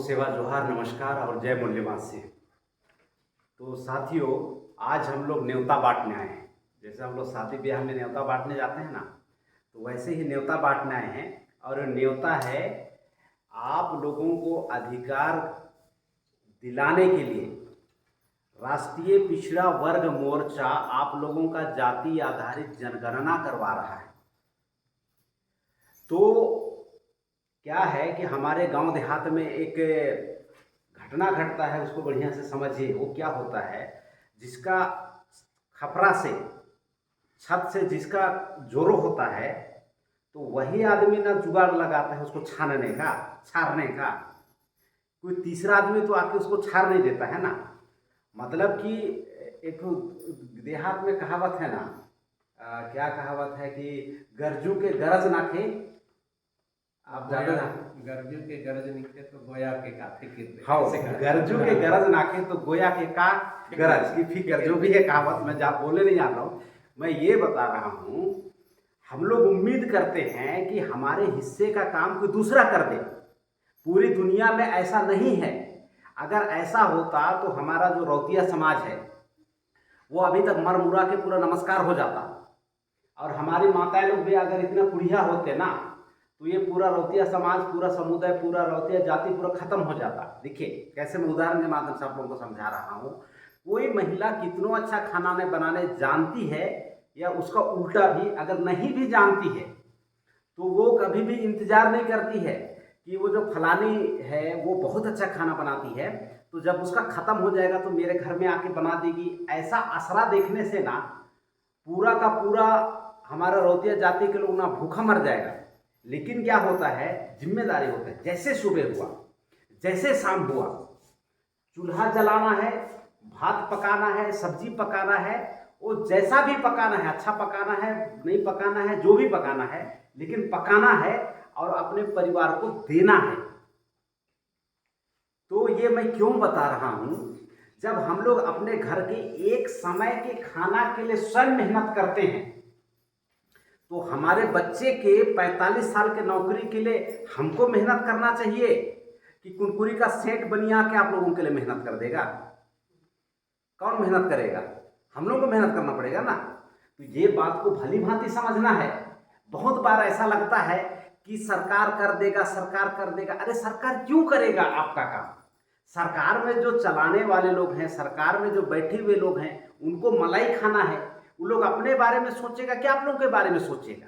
सेवा जोहार नमस्कार और जय मूल्यवासी। तो साथियों, आज हम लोग न्योता बांटने आए हैं। जैसे हम लोग शादी ब्याह में न्योता बांटने जाते हैं ना, तो वैसे ही न्योता बांटने आए हैं। और न्योता है आप लोगों को अधिकार दिलाने के लिए राष्ट्रीय पिछड़ा वर्ग मोर्चा आप लोगों का जाति आधारित जनगणना करवा रहा है। तो क्या है कि हमारे गांव देहात में एक घटना घटता है, उसको बढ़िया से समझिए। वो क्या होता है, जिसका खपरा से छत से जिसका जोरों होता है, तो वही आदमी ना जुगाड़ लगाता है उसको छानने का, छारने का। कोई तीसरा आदमी तो आके उसको छार नहीं देता है ना। मतलब कि एक देहात में कहावत है ना, क्या कहावत है कि गरजू के गरज नाखे, आप जाने ना, गरजू के गरज निकले तो गोया के का फिक्र। हाँ, गरजू के गरज नाखे तो गोया के का गरज की फिक्र, जो भी है कहावत, मैं बोले नहीं आ रहा हूँ, मैं ये बता रहा हूँ। हम लोग उम्मीद करते हैं कि हमारे हिस्से का काम कोई दूसरा कर दे। पूरी दुनिया में ऐसा नहीं है। अगर ऐसा होता तो हमारा जो रौतिया समाज है वो अभी तक मर मुरा के पूरा नमस्कार हो जाता। और हमारी माताएं लोग भी अगर इतना कुड़िया होते ना, तो ये पूरा रौतिया समाज, पूरा समुदाय, पूरा रौतिया जाति पूरा खत्म हो जाता। देखिए कैसे मैं उदाहरण के माध्यम से आप लोगों को समझा रहा हूँ। कोई महिला कितना अच्छा खाना बनाने जानती है, या उसका उल्टा भी अगर नहीं भी जानती है, तो वो कभी भी इंतजार नहीं करती है कि वो जो फलानी है वो बहुत अच्छा खाना बनाती है, तो जब उसका खत्म हो जाएगा तो मेरे घर में आके बना देगी। ऐसा आसरा देखने से ना पूरा का पूरा हमारा रौतिया जाति के लोग ना भूखा मर जाएगा। लेकिन क्या होता है, जिम्मेदारी होता है। जैसे सुबह हुआ, जैसे शाम हुआ, चूल्हा जलाना है, भात पकाना है, सब्जी पकाना है, वो जैसा भी पकाना है, अच्छा पकाना है, नहीं पकाना है, जो भी पकाना है, लेकिन पकाना है और अपने परिवार को देना है। तो ये मैं क्यों बता रहा हूं, जब हम लोग अपने घर के एक समय के खाना के लिए स्वयं मेहनत करते हैं, तो हमारे बच्चे के 45 साल के नौकरी के लिए हमको मेहनत करना चाहिए कि कुरकुरी का सेट बनिया के आप लोगों के लिए मेहनत कर देगा? कौन मेहनत करेगा? हम लोगों को मेहनत करना पड़ेगा ना। तो ये बात को भली भांति समझना है। बहुत बार ऐसा लगता है कि सरकार कर देगा, सरकार कर देगा। अरे सरकार क्यों करेगा आपका काम? सरकार में जो चलाने वाले लोग हैं, सरकार में जो बैठे हुए लोग हैं, उनको मलाई खाना है। वो लोग अपने बारे में सोचेगा क्या आप लोगों के बारे में सोचेगा?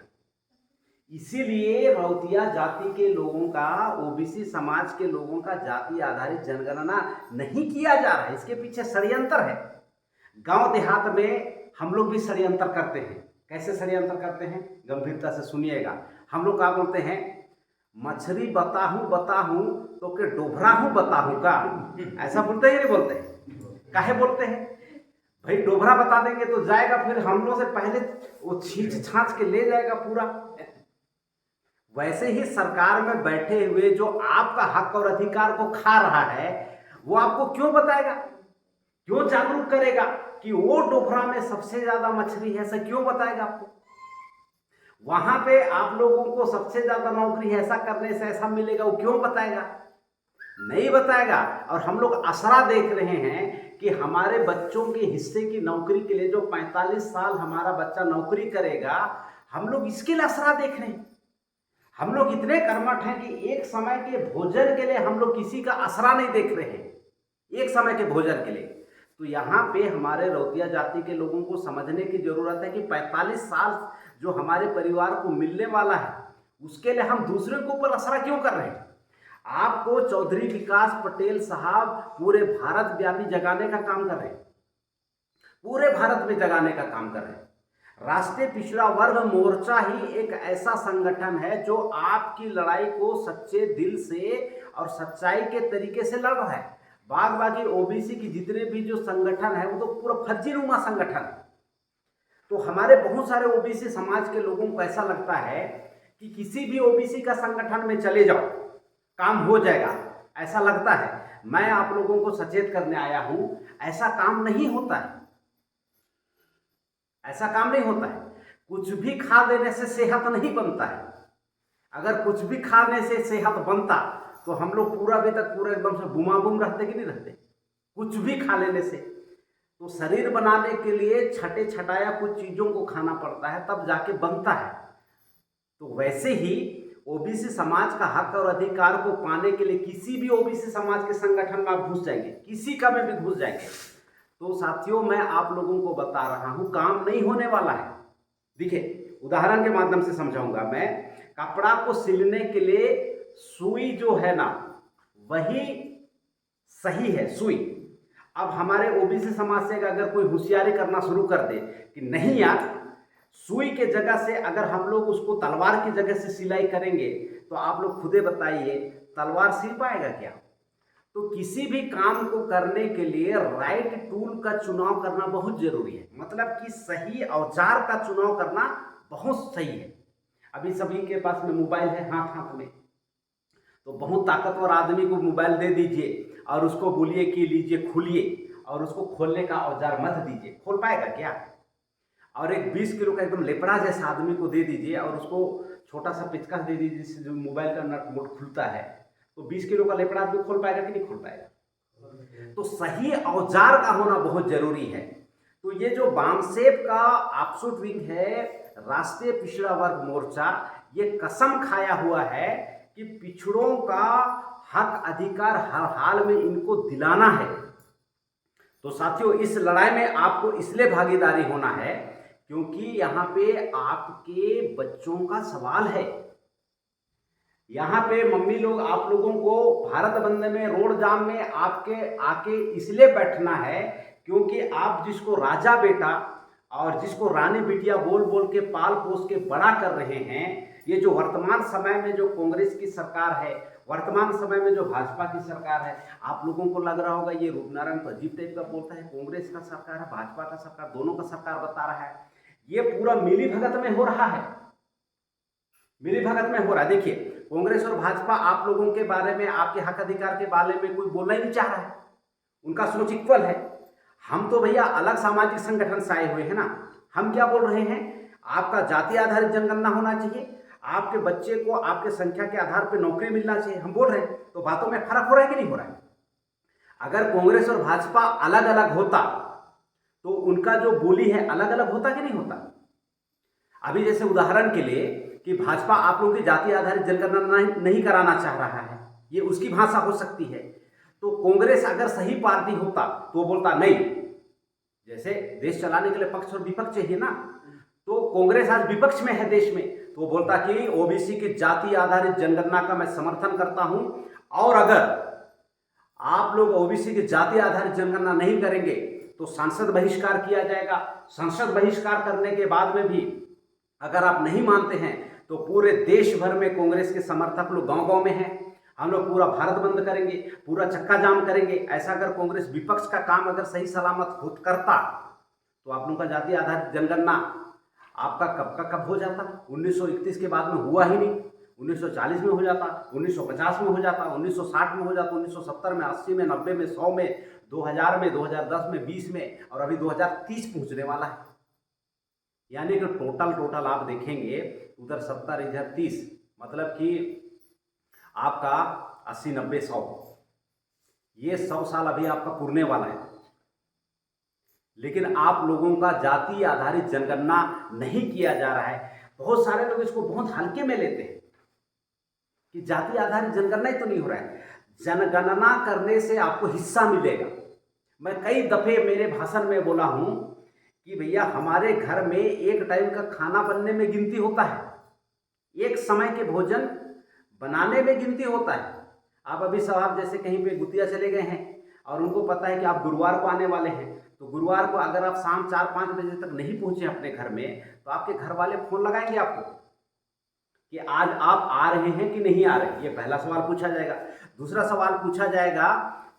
इसीलिए रौतिया जाति के लोगों का, ओबीसी समाज के लोगों का जाति आधारित जनगणना नहीं किया जा रहा है। इसके पीछे षड्यंत्र है। गांव देहात में हम लोग भी षड्यंत्र करते हैं। कैसे षड्यंत्र करते हैं, गंभीरता से सुनिएगा। हम लोग क्या बोलते हैं, मछली बताहूं तो के डोभरा हूं बताहूं का, ऐसा बोलते हैं नहीं बोलते? काहे बोलते हैं भाई? डोभरा बता देंगे तो जाएगा, फिर हम लोग से पहले वो छींच छाछ के ले जाएगा पूरा। वैसे ही सरकार में बैठे हुए जो आपका हक और अधिकार को खा रहा है, वो आपको क्यों बताएगा, क्यों जागरूक करेगा कि वो डोभरा में सबसे ज्यादा मछली है? ऐसा क्यों बताएगा आपको? वहां पे आप लोगों को सबसे ज्यादा नौकरी ऐसा करने से ऐसा मिलेगा, वो क्यों बताएगा? नहीं बताएगा। और हम लोग आसरा देख रहे हैं कि हमारे बच्चों के हिस्से की नौकरी के लिए जो 45 साल हमारा बच्चा नौकरी करेगा, हम लोग इसके लिए आसरा देख रहे हैं। हम लोग इतने कर्मठ हैं कि एक समय के भोजन के लिए हम लोग किसी का आसरा नहीं देख रहे हैं, एक समय के भोजन के लिए। तो यहाँ पे हमारे रौतिया जाति के लोगों को समझने की जरूरत है कि 45 साल जो हमारे परिवार को मिलने वाला है, उसके लिए हम दूसरे के ऊपर आसरा क्यों कर रहे हैं? आपको चौधरी विकास पटेल साहब पूरे भारत व्यापी जगाने का काम कर रहे हैं, पूरे भारत में जगाने का काम कर रहे हैं। राष्ट्रीय पिछड़ा वर्ग मोर्चा ही एक ऐसा संगठन है जो आपकी लड़ाई को सच्चे दिल से और सच्चाई के तरीके से लड़ रहा है। बाकी ओबीसी की जितने भी जो संगठन है वो तो पूरा फर्जीनुमा संगठन है। तो हमारे बहुत सारे ओबीसी समाज के लोगों को ऐसा लगता है कि किसी भी ओबीसी का संगठन में चले जाओ, काम हो जाएगा, ऐसा लगता है। मैं आप लोगों को सचेत करने आया हूं, ऐसा काम नहीं होता है। ऐसा काम नहीं होता है। कुछ भी खा देने से सेहत नहीं बनता है। अगर कुछ भी खाने से सेहत बनता तो हम लोग पूरा अभी तक पूरा एकदम से बुमाबुम रहते कि नहीं रहते, कुछ भी खा लेने से। तो शरीर बनाने के लिए छटे छटाया कुछ चीज़ों को खाना पड़ता है, तब जाके बनता है। तो वैसे ही ओबीसी समाज का हक और अधिकार को पाने के लिए किसी भी ओबीसी समाज के संगठन में आप घुस जाएंगे, किसी का में भी घुस जाएंगे, तो साथियों मैं आप लोगों को बता रहा हूं काम नहीं होने वाला है। देखिए उदाहरण के माध्यम से समझाऊंगा मैं। कपड़ा को सिलने के लिए सुई जो है ना, वही सही है सुई। अब हमारे ओबीसी समाज से अगर कोई होशियारी करना शुरू कर दे कि नहीं यार, सुई के जगह से अगर हम लोग उसको तलवार की जगह से सिलाई करेंगे, तो आप लोग खुदे बताइए तलवार सिल पाएगा क्या? तो किसी भी काम को करने के लिए राइट टूल का चुनाव करना बहुत जरूरी है, मतलब कि सही औजार का चुनाव करना बहुत सही है। अभी सभी के पास में मोबाइल है हाथ हाथ में, तो बहुत ताकतवर आदमी को मोबाइल दे दीजिए और उसको बोलिए कि लीजिए खोलिए, और उसको खोलने का औजार मत दीजिए, खोल पाएगा क्या? और एक 20 किलो का एकदम लेपड़ा जैसा आदमी को दे दीजिए और उसको छोटा सा पिचका दे दीजिए जिससे जो मोबाइल का नट बोल्ट खुलता है, तो 20 किलो का लेपड़ा आदमी खोल पाएगा कि नहीं खोल पाएगा? तो सही औजार का होना बहुत जरूरी है। तो ये जो बामसेब का ऑफशूट विंग है राष्ट्रीय पिछड़ा वर्ग मोर्चा, ये कसम खाया हुआ है कि पिछड़ों का हक अधिकार हर हाल में इनको दिलाना है। तो साथियों इस लड़ाई में आपको इसलिए भागीदारी होना है क्योंकि यहाँ पे आपके बच्चों का सवाल है। यहाँ पे मम्मी लोग आप लोगों को भारत बंद में रोड जाम में आपके आके इसलिए बैठना है क्योंकि आप जिसको राजा बेटा और जिसको रानी बिटिया बोल बोल के पाल पोस के बड़ा कर रहे हैं, ये जो वर्तमान समय में जो कांग्रेस की सरकार है, वर्तमान समय में जो भाजपा की सरकार है, आप लोगों को लग रहा होगा ये रूपनारायण तो अजीब टाइप का बोलता है, कांग्रेस का सरकार है भाजपा का सरकार, दोनों का सरकार बता रहा है। ये पूरा मिली भगत में हो रहा है, मिली भगत में हो रहा है। देखिए कांग्रेस और भाजपा आप लोगों के बारे में, आपके हक अधिकार के बारे में कोई बोलना ही नहीं चाह रहा है, उनका सोच इक्वल है। हम तो भैया अलग सामाजिक संगठन से आए हुए हैं ना। हम क्या बोल रहे हैं, आपका जाति आधारित जनगणना होना चाहिए, आपके बच्चे को आपके संख्या के आधार पर नौकरी मिलना चाहिए, हम बोल रहे हैं। तो बातों में फर्क हो रहा है कि नहीं हो रहा है? अगर कांग्रेस और भाजपा अलग अलग होता तो उनका जो बोली है अलग अलग होता कि नहीं होता? अभी जैसे उदाहरण के लिए कि भाजपा आप लोगों की जाति आधारित जनगणना नहीं कराना चाह रहा है, ये उसकी भाषा हो सकती है। तो कांग्रेस अगर सही पार्टी होता तो बोलता नहीं, जैसे देश चलाने के लिए पक्ष और विपक्ष चाहिए ना, तो कांग्रेस आज विपक्ष में है देश में, तो वो बोलता कि ओबीसी की जाति आधारित जनगणना का मैं समर्थन करता हूं, और अगर आप लोग ओबीसी की जाति आधारित जनगणना नहीं करेंगे तो संसद बहिष्कार किया जाएगा। संसद बहिष्कार करने के बाद में भी अगर आप नहीं मानते हैं तो पूरे देश भर में कांग्रेस के समर्थक लोग गांव गांव में हैं, हम लोग पूरा भारत बंद करेंगे, पूरा चक्का जाम करेंगे। ऐसा अगर कांग्रेस विपक्ष का काम अगर सही सलामत खुद करता तो आप लोगों का जाति आधारित जनगणना आपका कब का कब हो जाता। 1931 के बाद में हुआ ही नहीं, 1940 में हो जाता, 1950 में हो जाता, 1960 में हो जाता, 1970 में, 80 में, 90 में, 100 में, 2000 में, 2010 में, 20 में, और अभी 2030 पहुंचने वाला है। यानी कि टोटल आप देखेंगे उधर 70 इधर 30, मतलब कि आपका 80 90 100, ये 100 साल अभी आपका पुरने वाला है। लेकिन आप लोगों का जाति आधारित जनगणना नहीं किया जा रहा है। बहुत सारे लोग इसको बहुत हल्के में लेते हैं कि जाति आधारित जनगणना ही तो नहीं हो रहा है। जनगणना करने से आपको हिस्सा मिलेगा। मैं कई दफे मेरे भाषण में बोला हूं कि भैया हमारे घर में एक टाइम का खाना बनने में गिनती होता है, एक समय के भोजन बनाने में गिनती होता है। आप अभी साहब जैसे कहीं पे गुतिया चले गए हैं और उनको पता है कि आप गुरुवार को आने वाले हैं, तो गुरुवार को अगर आप शाम 4-5 बजे तक नहीं पहुंचे अपने घर में, तो आपके घर वाले फोन लगाएंगे आपको कि आज आप आ रहे हैं कि नहीं आ रहे। ये पहला सवाल पूछा जाएगा। दूसरा सवाल पूछा जाएगा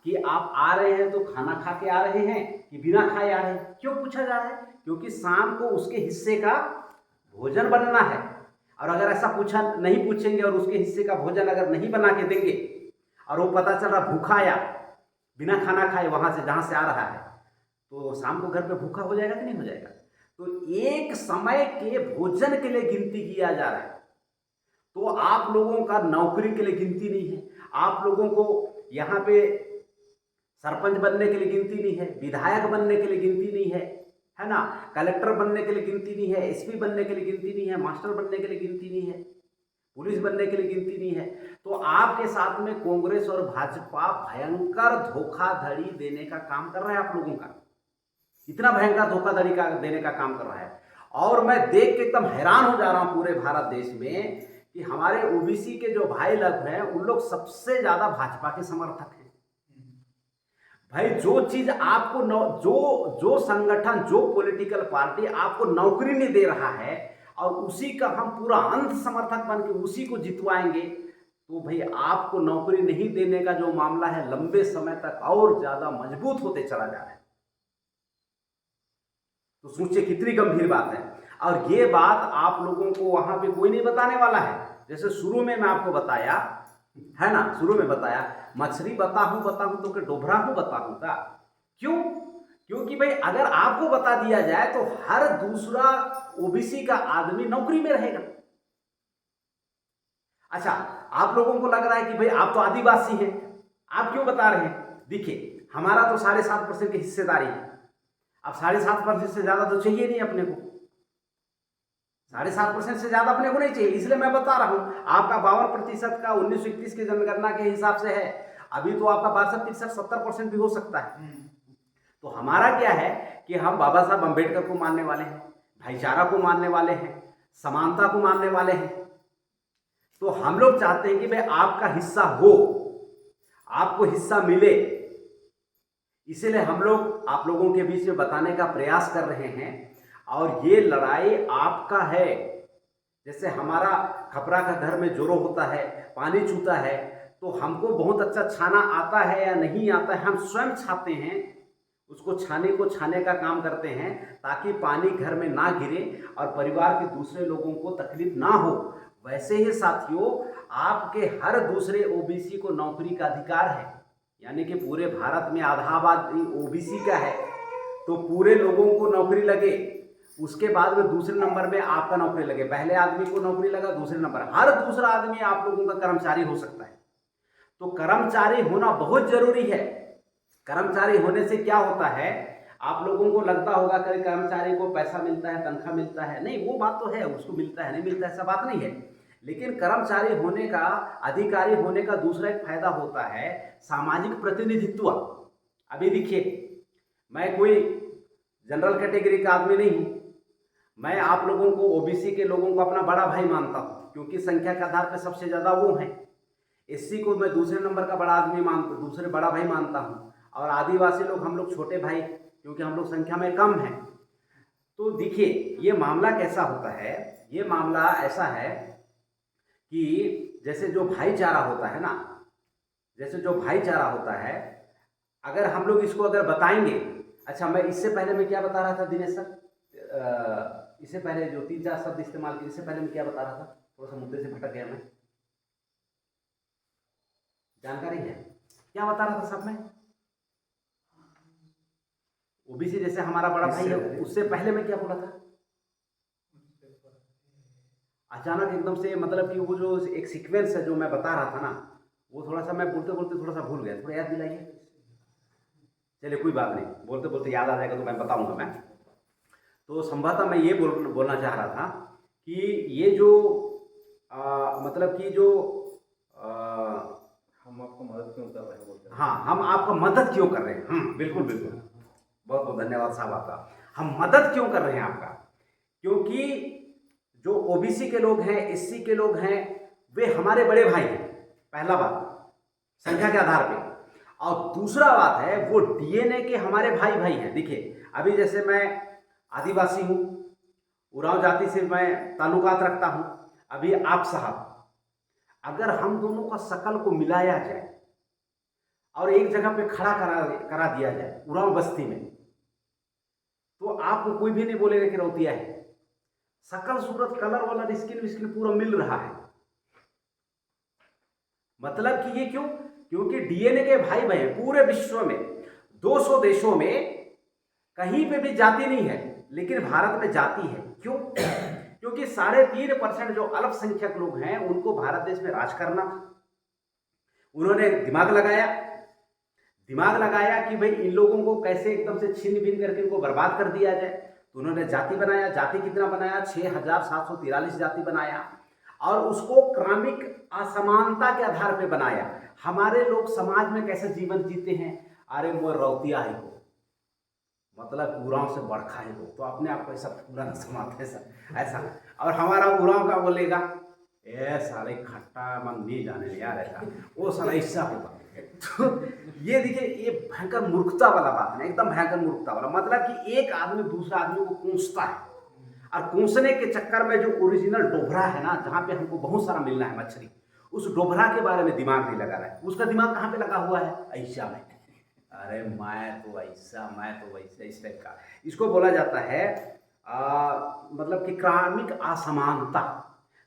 कि आप आ रहे हैं तो खाना खा के आ रहे हैं कि बिना खाए आ रहे हैं। क्यों पूछा जा रहा है? क्योंकि शाम को उसके हिस्से का भोजन बनना है। और अगर ऐसा नहीं पूछेंगे और उसके हिस्से का भोजन अगर नहीं बना के देंगे और वो पता चल रहा भूखा आया बिना खाना खाए वहां से जहां से आ रहा है, तो शाम को घर पे भूखा हो जाएगा कि नहीं हो जाएगा? तो एक समय के भोजन के लिए गिनती किया जा रहा है। तो आप लोगों का नौकरी के लिए गिनती नहीं है, आप लोगों को यहाँ पे सरपंच बनने के लिए गिनती नहीं है, विधायक बनने के लिए गिनती नहीं है ना, कलेक्टर बनने के लिए गिनती नहीं है, एसपी बनने के लिए गिनती नहीं है, मास्टर बनने के लिए गिनती नहीं है, पुलिस बनने के लिए गिनती नहीं है। तो आपके साथ में कांग्रेस और भाजपा भयंकर धोखाधड़ी देने का काम कर रहा है आप लोगों का, इतना भयंकर धोखाधड़ी का देने का काम कर रहा है। और मैं देख के एकदम हैरान हो जा रहा हूं पूरे भारत देश में कि हमारे ओबीसी के जो भाई लोग हैं उन लोग सबसे ज्यादा भाजपा के समर्थक हैं। भाई जो चीज आपको जो संगठन, जो पॉलिटिकल पार्टी आपको नौकरी नहीं दे रहा है और उसी का हम पूरा अंत समर्थक बन के उसी को जितवाएंगे, तो भाई आपको नौकरी नहीं देने का जो मामला है लंबे समय तक और ज्यादा मजबूत होते चला जा रहा है। तो सोचिए कितनी गंभीर बात है। और ये बात आप लोगों को वहां पे कोई नहीं बताने वाला है। जैसे शुरू में मैं आपको बताया है ना, शुरू में बताया मछली बताऊं तो कि डोभरा हूं बताऊं का, क्यों? क्योंकि भाई अगर आपको बता दिया जाए तो हर दूसरा ओबीसी का आदमी नौकरी में रहेगा। अच्छा, आप लोगों को लग रहा है कि भाई आप तो आदिवासी हैं, आप क्यों बता रहे हैं? देखिए हमारा तो 7.5% की हिस्सेदारी है। अब 7.5% से ज्यादा तो चाहिए नहीं अपने को, 7.5% से ज्यादा अपने को नहीं चाहिए, इसलिए मैं बता रहा हूं। आपका 52% का 1921 की जनगणना के हिसाब से है, अभी तो आपका 62%, 70% भी हो सकता है। तो हमारा क्या है कि हम बाबा साहब अम्बेडकर को मानने वाले हैं, भाईचारा को मानने वाले हैं, समानता को मानने वाले हैं। तो हम लोग चाहते हैं कि भाई आपका हिस्सा हो, आपको हिस्सा मिले, इसीलिए हम लोग आप लोगों के बीच में बताने का प्रयास कर रहे हैं। और ये लड़ाई आपका है। जैसे हमारा खपरा का घर में जोरो होता है, पानी चूता है, तो हमको बहुत अच्छा छाना आता है या नहीं आता है, हम स्वयं छाते हैं, उसको छाने का काम करते हैं ताकि पानी घर में ना गिरे और परिवार के दूसरे लोगों को तकलीफ ना हो। वैसे ही साथियों, आपके हर दूसरे ओबीसी को नौकरी का अधिकार है, यानी कि पूरे भारत में आधा आबादी ओबीसी का है, तो पूरे लोगों को नौकरी लगे, उसके बाद में दूसरे नंबर में आपका नौकरी लगे। पहले आदमी को नौकरी लगा, दूसरे नंबर हर दूसरा आदमी आप लोगों का कर्मचारी हो सकता है। तो कर्मचारी होना बहुत जरूरी है। कर्मचारी होने से क्या होता है, आप लोगों को लगता होगा कि कर्मचारी को पैसा मिलता है, तनख्वाह मिलता है, नहीं वो बात तो है, उसको मिलता है नहीं मिलता है ऐसा बात नहीं है। लेकिन कर्मचारी होने का, अधिकारी होने का दूसरा एक फायदा होता है सामाजिक प्रतिनिधित्व। अभी देखिए, मैं कोई जनरल कैटेगरी का आदमी नहीं हूं, मैं आप लोगों को ओबीसी के लोगों को अपना बड़ा भाई मानता हूं, क्योंकि संख्या के आधार पर सबसे ज्यादा वो हैं। एससी को मैं दूसरे नंबर का बड़ा आदमी दूसरे बड़ा भाई मानता हूं, और आदिवासी लोग हम लोग छोटे भाई, क्योंकि हम लोग संख्या में कम हैं। तो देखिए ये मामला कैसा होता है, ये मामला ऐसा है कि जैसे जो भाईचारा होता है ना, जैसे जो भाईचारा होता है, अगर हम लोग इसको अगर बताएंगे। अच्छा, मैं इससे पहले मैं क्या बता रहा था दिनेश सर, इससे पहले जो 3-4 शब्द इस्तेमाल किए, इससे पहले मैं क्या बता रहा था, थोड़ा सा मुद्दे से भटक गया मैं, जानकारी है क्या बता रहा था साहब मैं? ओबीसी जैसे हमारा बड़ा भाई है, उससे पहले मैं क्या बोला था? अचानक एकदम से, मतलब कि वो जो एक सीक्वेंस है जो मैं बता रहा था ना, वो थोड़ा सा मैं बोलते बोलते थोड़ा सा भूल गया, थोड़ा याद दिलाइए। चलिए कोई बात नहीं, बोलते बोलते याद आ जाएगा तो मैं बताऊंगा मैं। तो संभवतः मैं ये बोलना चाह रहा था कि ये जो मतलब कि जो हम आपको मदद क्यों कर रहे हैं बोलते हैं। हाँ, हम आपको मदद क्यों कर रहे हैं, बिल्कुल बिल्कुल, बहुत बहुत धन्यवाद साहब आपका। हम मदद क्यों कर रहे हैं आपका, क्योंकि जो ओबीसी के लोग हैं, एससी के लोग हैं, वे हमारे बड़े भाई हैं, पहला बात संख्या के आधार पे। और दूसरा बात है वो डीएनए के हमारे भाई भाई हैं। देखिए अभी जैसे मैं आदिवासी हूँ, उरांव जाति से मैं ताल्लुकात रखता हूँ। अभी आप साहब, अगर हम दोनों का शकल को मिलाया जाए और एक जगह पे खड़ा करा दिया जाए उरांव बस्ती में, तो आपको कोई भी नहीं बोलेगा कि रौतिया है। शकल सूरत, कलर वाला, स्किन पूरा मिल रहा है। मतलब कि ये क्यों? क्योंकि डीएनए के भाई बहन पूरे विश्व में 200 देशों में कहीं पे भी जाति नहीं है, लेकिन भारत में जाति है। क्यों? क्योंकि 3.5% जो अल्पसंख्यक लोग हैं उनको भारत देश में राज करना था। उन्होंने दिमाग लगाया कि भाई इन लोगों को कैसे एकदम से छीन बीन करके इनको बर्बाद कर दिया जाए। तो उन्होंने जाति बनाया। जाति कितना बनाया? 6743 जाति बनाया और उसको क्रमिक असमानता के आधार पे बनाया। हमारे लोग समाज में कैसे जीवन जीते हैं? अरे मोर रौतिया ही हो, मतलब उराव से बड़खा ही हो, तो अपने आप को ऐसा पूरा न समाते ऐसा। और हमारा उराव का बोलेगा ए साले खट्टा मन नहीं जाने यार, ऐसा वो साला ऐसा होगा। तो ये देखिए, ये भयंकर मूर्खता वाला बात है, एकदम भयंकर मूर्खता वाला। मतलब कि एक आदमी दूसरा आदमी को कोसता है और कोसने के चक्कर में जो ओरिजिनल डोभरा है ना, जहाँ पे हमको बहुत सारा मिलना है मछली, उस डोभरा के बारे में दिमाग नहीं लगा रहा है। उसका दिमाग कहाँ पे लगा हुआ है? ऐसा में, अरे मैं तो ऐसा, मैं तो वैसा, इस टाइप का। इसको बोला जाता है मतलब कि क्रमिक असमानता।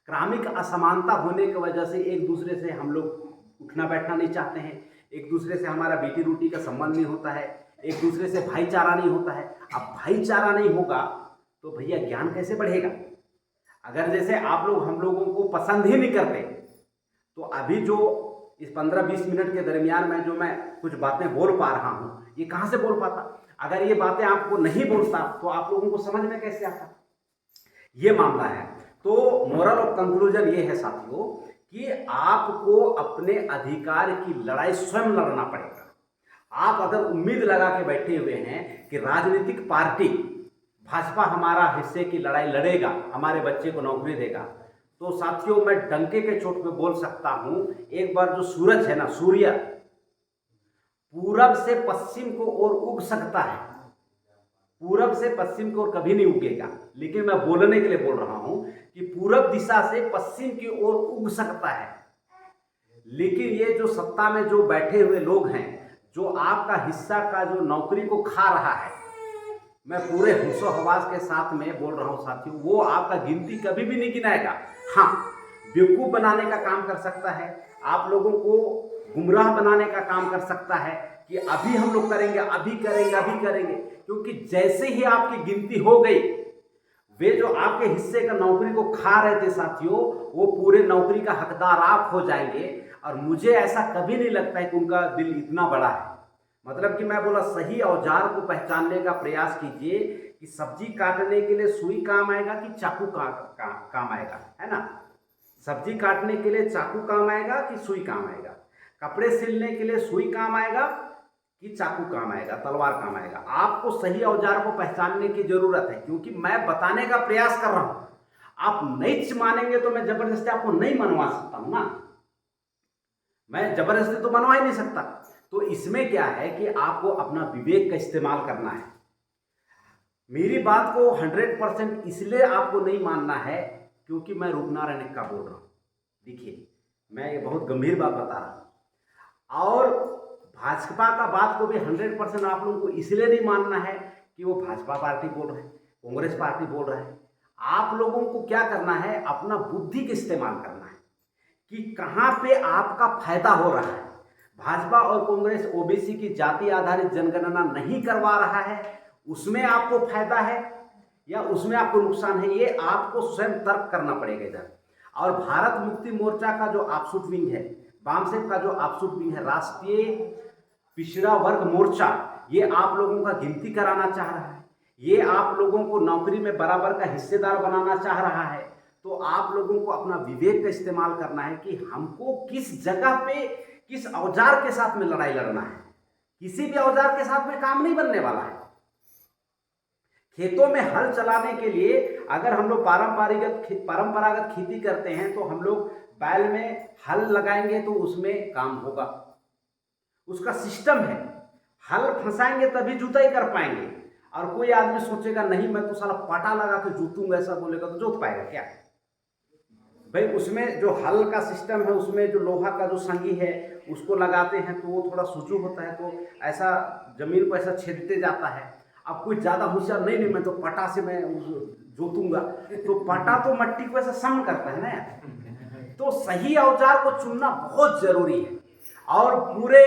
क्रमिक असमानता होने की वजह से एक दूसरे से हम लोग उठना बैठना नहीं चाहते हैं, एक दूसरे से हमारा बेटी रोटी का संबंध नहीं होता है, एक दूसरे से भाईचारा नहीं होता है। अब भाईचारा नहीं होगा तो भैया ज्ञान कैसे बढ़ेगा? अगर जैसे आप लोग हम लोगों को पसंद ही नहीं करते, तो अभी जो इस 15-20 मिनट के दरमियान में जो मैं कुछ बातें बोल पा रहा हूँ, ये कहाँ से बोल पाता? अगर ये बातें आपको नहीं बोलता तो आप लोगों को समझ में कैसे आता? ये मामला है। तो मोरल ऑफ कंक्लूजन ये है साथियों कि आपको अपने अधिकार की लड़ाई स्वयं लड़ना पड़ेगा। आप अगर उम्मीद लगा के बैठे हुए हैं कि राजनीतिक पार्टी भाजपा हमारा हिस्से की लड़ाई लड़ेगा, हमारे बच्चे को नौकरी देगा, तो साथियों मैं डंके के चोट पे बोल सकता हूं, एक बार जो सूरज है ना, सूर्य पूरब से पश्चिम को ओर उग सकता है, पूरब से पश्चिम की ओर कभी नहीं उगेगा। लेकिन मैं बोलने के लिए बोल रहा हूं कि पूरब दिशा से पश्चिम की ओर उग सकता है। लेकिन ये जो सत्ता में जो बैठे हुए लोग हैं, जो आपका हिस्सा का जो नौकरी को खा रहा है, मैं पूरे होशो हवास के साथ में बोल रहा हूं साथियों, वो आपका गिनती कभी भी नहीं गिनाएगा। हाँ, बेवकूफ बनाने का काम कर सकता है, आप लोगों को गुमराह बनाने का काम कर सकता है कि अभी हम लोग करेंगे, अभी करेंगे, अभी करेंगे। क्योंकि जैसे ही आपकी गिनती हो गई, वे जो आपके हिस्से का नौकरी को खा रहे थे साथियों, वो पूरे नौकरी का हकदार आप हो जाएंगे। और मुझे ऐसा कभी नहीं लगता है कि उनका दिल इतना बड़ा है। मतलब कि मैं बोला, सही औजार को पहचानने का प्रयास कीजिए कि सब्जी काटने के लिए सुई काम आएगा कि चाकू काम आएगा, है ना? सब्जी काटने के लिए चाकू काम आएगा कि सुई काम आएगा? कपड़े सिलने के लिए सुई काम आएगा कि चाकू काम आएगा, तलवार काम आएगा? आपको सही औजार को पहचानने की जरूरत है, क्योंकि मैं बताने का प्रयास कर रहा हूं। आप नहीं मानेंगे तो मैं जबरदस्ती आपको नहीं मनवा सकता हूं ना, मैं जबरदस्ती तो मनवा ही नहीं सकता। तो इसमें क्या है कि आपको अपना विवेक का इस्तेमाल करना है। मेरी बात को 100% इसलिए आपको नहीं मानना है क्योंकि मैं रूपनारायण का बोल रहा हूं। देखिए, मैं ये बहुत गंभीर बात बता रहा हूं। और भाजपा का बात को भी 100% आप लोगों को इसलिए नहीं मानना है कि वो भाजपा पार्टी बोल रहे हैं, कांग्रेस पार्टी बोल रहा है। आप लोगों को क्या करना है? अपना बुद्धि का इस्तेमाल करना है कि कहां पे आपका फायदा हो रहा है। भाजपा और कांग्रेस ओबीसी की जाति आधारित जनगणना नहीं करवा रहा है, उसमें आपको फायदा है या उसमें आपको नुकसान है, ये आपको स्वयं तर्क करना पड़ेगा इधर। और भारत मुक्ति मोर्चा का जो ऑफशूट विंग है, बामसेफ का जो ऑफशूट विंग है, राष्ट्रीय पिछड़ा वर्ग मोर्चा, ये आप लोगों का गिनती कराना चाह रहा है, ये आप लोगों को नौकरी में बराबर का हिस्सेदार बनाना चाह रहा है। तो आप लोगों को अपना विवेक का इस्तेमाल करना है कि हमको किस जगह पे किस औजार के साथ में लड़ाई लड़ना है। किसी भी औजार के साथ में काम नहीं बनने वाला है। खेतों में हल चलाने के लिए अगर हम लोग परंपरागत खेती करते हैं तो हम लोग बैल में हल लगाएंगे तो उसमें काम होगा, उसका सिस्टम है। हल फंसाएंगे तभी जुताई कर पाएंगे। और कोई आदमी सोचेगा नहीं मैं तो साला पाटा लगा के जोतूंगा, ऐसा बोलेगा तो जोत पाएगा क्या भाई? उसमें जो हल का सिस्टम है, उसमें जो लोहा का जो संगी है उसको लगाते हैं तो वो थोड़ा सुजू होता है, तो ऐसा जमीन को ऐसा छेदते जाता है। अब कोई ज़्यादा होशियार नहीं मैं तो पटा से मैं जोतूंगा, तो पटा तो मट्टी को ऐसा सम करता है ना। तो सही औजार को चुनना बहुत जरूरी है। और पूरे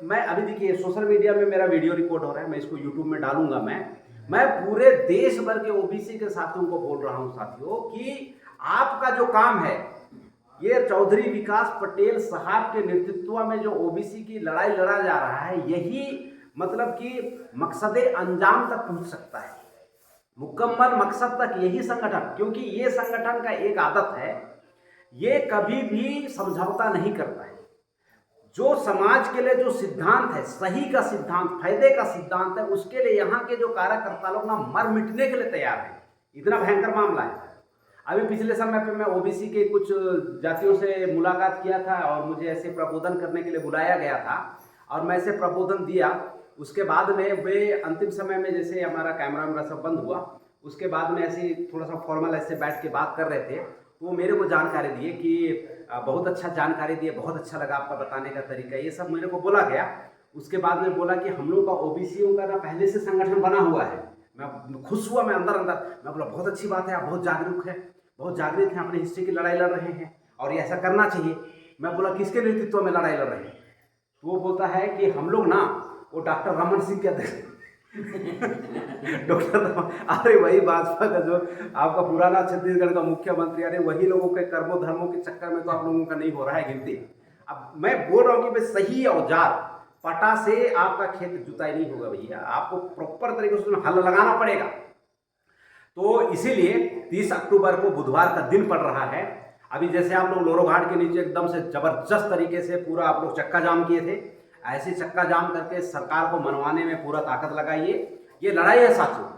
मैं अभी देखिए सोशल मीडिया में मेरा वीडियो रिकॉर्ड हो रहा है, मैं इसको यूट्यूब में डालूंगा। मैं पूरे देश भर के ओबीसी के साथियों को बोल रहा हूं साथियों कि आपका जो काम है ये चौधरी विकास पटेल साहब के नेतृत्व में जो ओबीसी की लड़ाई लड़ा जा रहा है, यही मतलब कि मकसद अंजाम तक पहुंच सकता है, मुकम्मल मकसद तक यही संगठन। क्योंकि ये संगठन का एक आदत है, ये कभी भी समझौता नहीं करता है। जो समाज के लिए जो सिद्धांत है, सही का सिद्धांत, फायदे का सिद्धांत है, उसके लिए यहाँ के जो कार्यकर्ता लोग ना मर मिटने के लिए तैयार हैं। इतना भयंकर मामला है। अभी पिछले समय पे मैं ओबीसी के कुछ जातियों से मुलाकात किया था और मुझे ऐसे प्रबोधन करने के लिए बुलाया गया था और मैं ऐसे प्रबोधन दिया। उसके बाद में वे अंतिम समय में जैसे हमारा कैमरा वैमरा सब बंद हुआ, उसके बाद में ऐसे थोड़ा सा फॉर्मल ऐसे बैठ के बात कर रहे थे, तो वो मेरे को जानकारी दिए कि बहुत अच्छा जानकारी दिए, बहुत अच्छा लगा आपका बताने का तरीका, ये सब मेरे को बोला गया। उसके बाद में बोला कि हम लोग का ओबीसीओ का ना पहले से संगठन बना हुआ है। मैं खुश हुआ, मैं अंदर मैं बोला बहुत अच्छी बात है, आप बहुत जागरूक है, बहुत जागृत हैं, अपने हिस्से की लड़ाई लड़ रहे हैं और ये ऐसा करना चाहिए। मैं बोला किसके नेतृत्व में लड़ाई लड़ रहे हैं? तो वो बोलता है कि हम लोग ना वो डॉक्टर रमन सिंह के अध्यक्ष डॉक्टर, अरे वही भाजपा का जो आपका पुराना छत्तीसगढ़ का मुख्यमंत्री, अरे वही लोगों के कर्मों धर्मों के चक्कर में तो आप लोगों का नहीं हो रहा है गिनती। अब मैं बोल रहा हूँ कि भाई सही औजार पटा से आपका खेत जुताई नहीं होगा भैया, आपको प्रॉपर तरीके से हल लगाना पड़ेगा। तो इसीलिए 30 अक्टूबर को बुधवार का दिन पड़ रहा है। अभी जैसे आप लोग लोरो घाट के नीचे एकदम से जबरदस्त तरीके से पूरा आप लोग चक्का जाम किए थे, ऐसे चक्का जाम करके सरकार को मनवाने में पूरा ताकत लगाइए। ये लड़ाई है साथियों,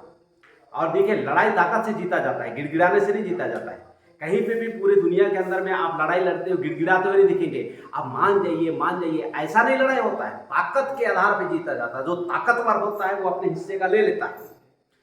और देखिए लड़ाई ताकत से जीता जाता है, गिड़गिड़ाने से नहीं जीता जाता है। कहीं पे भी पूरी दुनिया के अंदर में आप लड़ाई लड़ते हो गिड़गिड़ाते हुए नहीं दिखेंगे। आप मान जाइए, ऐसा नहीं लड़ाई होता है, ताकत के आधार पर जीता जाता है। जो ताकतवर होता है वो अपने हिस्से का ले लेता है।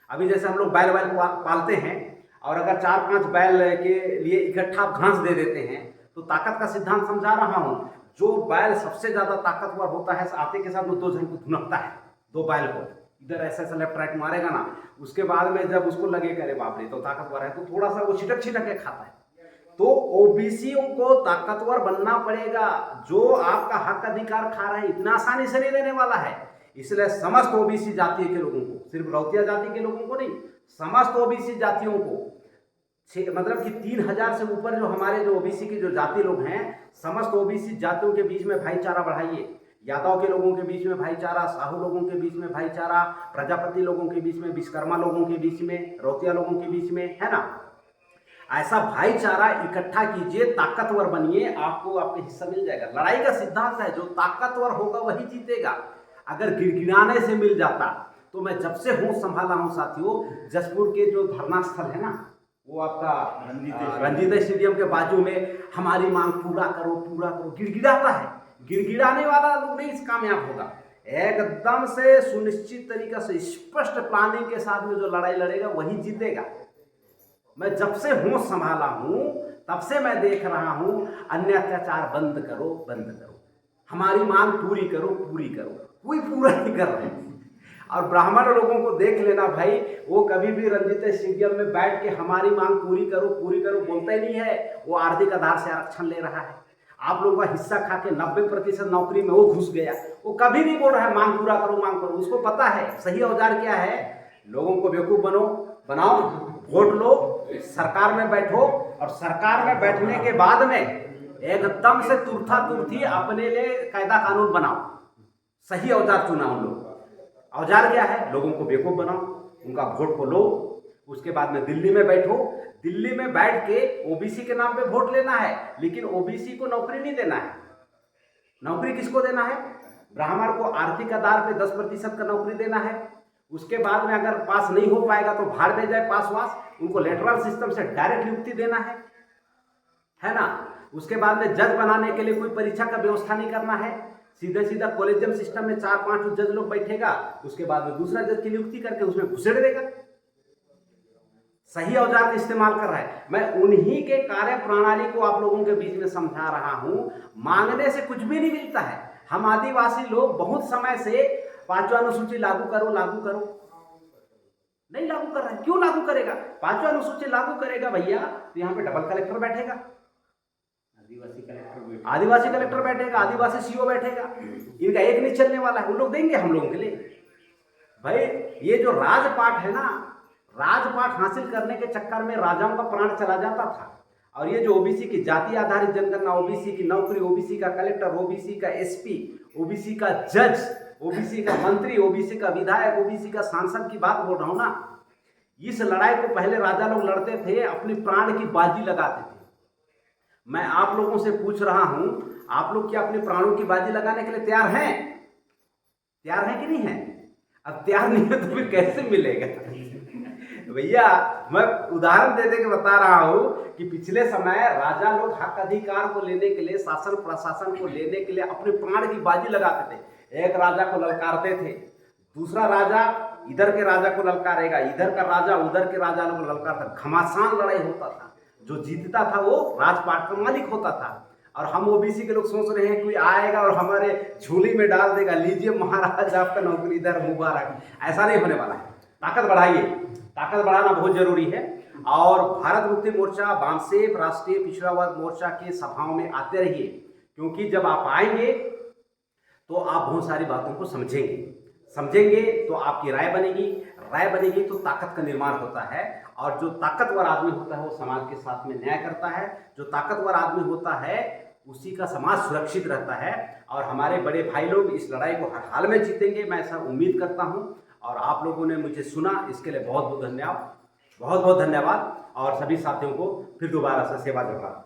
अभी जैसे हम लोग बैल पालते हैं और अगर 4-5 बैल के लिए इकट्ठा घास दे देते हैं तो ताकत का सिद्धांत समझा रहा हूं। जो बैल सबसे ज्यादा ताकतवर होता है, आते के साथ में 2 जन को धुनकता है, 2 बैल को इधर ऐसा ऐसा लेफ्ट राइट मारेगा ना, उसके बाद में जब उसको लगेगा अरे बाप रे तो ताकतवर है, तो थोड़ा सा वो छिटक के खाता है। तो ओबीसी को ताकतवर बनना पड़ेगा। जो आपका हक अधिकार खा रहा है इतना आसानी से नहीं देने वाला है। इसलिए समस्त ओबीसी जाति के लोगों को, सिर्फ रौतिया जाति के लोगों को नहीं, समस्त ओबीसी जातियों को, मतलब कि 3000 से ऊपर जो हमारे जो ओबीसी की जो जाति लोग हैं, समस्त ओबीसी जातियों के बीच में भाईचारा बढ़ाइए। यादव के लोगों के बीच में भाईचारा, साहू लोगों के बीच में भाईचारा, प्रजापति लोगों के बीच में, विश्वकर्मा लोगों के बीच में, रौतिया लोगों के बीच में, है ना। ऐसा भाईचारा इकट्ठा कीजिए, ताकतवर बनिए, आपको आपके हिस्सा मिल जाएगा। लड़ाई का सिद्धांत है जो ताकतवर होगा वही जीतेगा। अगर गिड़गिड़ाने से मिल जाता तो मैं जब से होश संभाला हूं साथियों, जसपुर के जो धरना स्थल है ना, वो आपका रंजीत स्टेडियम के बाजू में हमारी मांग पूरा करो पूरा करो, गिड़गिड़ाता है। गिड़गिड़ाने वाला लोग नहीं इस कामयाब होगा। एकदम से सुनिश्चित तरीके से स्पष्ट प्लानिंग के साथ में जो लड़ाई लड़ेगा वही जीतेगा। मैं जब से होश संभाला हूं तब से मैं देख रहा हूं, अन्य अत्याचार बंद करो बंद करो, हमारी मांग पूरी करो पूरी करो, कोई पूरा नहीं कर रहे। और ब्राह्मण लोगों को देख लेना भाई, वो कभी भी रंजीत स्टेडियम में बैठ के हमारी मांग पूरी करो बोलता ही नहीं है। वो आर्थिक आधार से आरक्षण ले रहा है। आप लोगों का हिस्सा खा के 90% नौकरी में वो घुस गया। वो कभी नहीं बोल रहा है मांग पूरा करो मांग करो। उसको पता है सही औजार क्या है। लोगों को बेवकूफ बनाओ, वोट लो, सरकार में बैठो, और सरकार में बैठने के बाद में एकदम से तुरथी अपने लिए कायदा कानून बनाओ। सही औजार चुना उन लोग। औजार क्या है? लोगों को बेवकूफ बनाओ, उनका वोट को लो, उसके बाद में दिल्ली में बैठो। दिल्ली में बैठ के ओबीसी के नाम पे वोट लेना है, लेकिन ओबीसी को नौकरी नहीं देना है। नौकरी किसको देना है? ब्राह्मण को आर्थिक आधार पे 10% का नौकरी देना है। उसके बाद में अगर पास नहीं हो पाएगा तो भाड़ में जाए पास वास, उनको लेटरल सिस्टम से डायरेक्ट नियुक्ति देना है ना। उसके बाद में जज बनाने के लिए कोई परीक्षा का व्यवस्था नहीं करना है। सीधा कॉलेजियम सिस्टम में 4-5 जज लोग बैठेगा, उसके बाद में दूसरा जज की नियुक्ति करके उसमें घुसेड़ देगा। सही औजार का इस्तेमाल कर रहा है। मैं उन्हीं के कार्य प्रणाली को आप लोगों के बीच में समझा रहा हूं। मांगने से कुछ भी नहीं मिलता है। हम आदिवासी लोग बहुत समय से 5वां अनुसूची लागू करो नहीं लागू कर रहा है। क्यों लागू करेगा? 5वां अनुसूची लागू करेगा भैया तो यहाँ पे डबल कलेक्टर बैठेगा, आदिवासी कलेक्टर बैठेगा, आदिवासी सीओ बैठेगा। इनका एक नहीं चलने वाला है। उन लोग देंगे हम लोगों के लिए। भाई ये जो राजपाट है ना, राजपाट हासिल करने के चक्कर में राजाओं का प्राण चला जाता था। और ये जो ओबीसी की जाति आधारित जनगणना, ओबीसी की नौकरी, ओबीसी का कलेक्टर, ओबीसी का एसपी, ओबीसी का जज, ओबीसी का मंत्री, ओबीसी का विधायक, ओबीसी का सांसद की बात बोल रहा हूं ना। इस लड़ाई को पहले राजा लोग लड़ते थे, अपनी प्राण की बाजी लगाते थे। मैं आप लोगों से पूछ रहा हूं, आप लोग क्या अपने प्राणों की बाजी लगाने के लिए तैयार हैं? तैयार हैं कि नहीं है? अब तैयार नहीं है तो फिर कैसे मिलेगा? भैया मैं उदाहरण दे दे के बता रहा हूं कि पिछले समय राजा लोग हक अधिकार को लेने के लिए, शासन प्रशासन को लेने के लिए अपने प्राण की बाजी लगाते थे। एक राजा को ललकारते थे, दूसरा राजा इधर के राजा को ललकारेगा, इधर का राजा उधर के राजा को ललकारता। घमासान लड़ाई होता था, जो जीतता था वो राजपाट का मालिक होता था। और हम ओबीसी के लोग सोच रहे हैं कोई आएगा और हमारे झोली में डाल देगा, लीजिए महाराज आपका नौकरी इधर मुबारक। ऐसा नहीं होने वाला है। ताकत बढ़ाइए, ताकत बढ़ाना बहुत जरूरी है। और भारत मुक्ति मोर्चा, बामसेफ, राष्ट्रीय पिछड़ा वर्ग मोर्चा के सभाओं में आते रहिए, क्योंकि जब आप आएंगे तो आप बहुत सारी बातों को समझेंगे तो आपकी राय बनेगी तो ताकत का निर्माण होता है। और जो ताकतवर आदमी होता है वो समाज के साथ में न्याय करता है। जो ताकतवर आदमी होता है उसी का समाज सुरक्षित रहता है। और हमारे बड़े भाई लोग इस लड़ाई को हर हाल में जीतेंगे, मैं ऐसा उम्मीद करता हूं। और आप लोगों ने मुझे सुना, इसके लिए बहुत बहुत धन्यवाद। और सभी साथियों को फिर दोबारा से सेवा जोहार।